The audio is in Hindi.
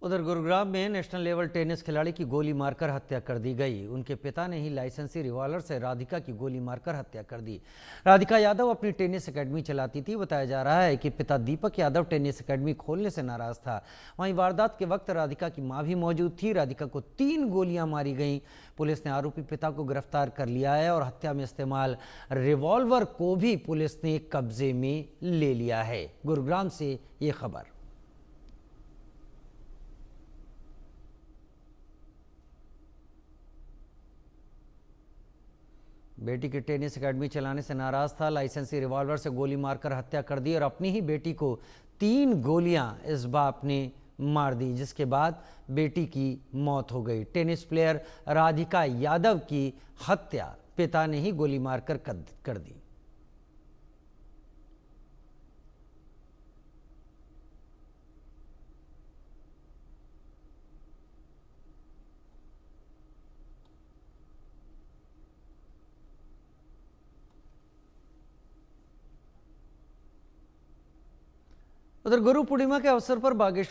उधर गुरुग्राम में नेशनल लेवल टेनिस खिलाड़ी की गोली मारकर हत्या कर दी गई। उनके पिता ने ही लाइसेंसी रिवॉल्वर से राधिका की गोली मारकर हत्या कर दी। राधिका यादव अपनी टेनिस एकेडमी चलाती थी। बताया जा रहा है कि पिता दीपक यादव टेनिस एकेडमी खोलने से नाराज था। वहीं वारदात के वक्त राधिका की मां भी मौजूद थी। राधिका को 3 गोलियां मारी गईं। पुलिस ने आरोपी पिता को गिरफ्तार कर लिया है और हत्या में इस्तेमाल रिवॉल्वर को भी पुलिस ने कब्जे में ले लिया है। गुरुग्राम से ये खबर। बेटी की टेनिस एकेडमी चलाने से नाराज था। लाइसेंसी रिवॉल्वर से गोली मारकर हत्या कर दी और अपनी ही बेटी को 3 गोलियां इस बाप ने मार दी, जिसके बाद बेटी की मौत हो गई। टेनिस प्लेयर राधिका यादव की हत्या पिता ने ही गोली मारकर कर दी। उधर गुरु पूर्णिमा के अवसर पर बागेश्वर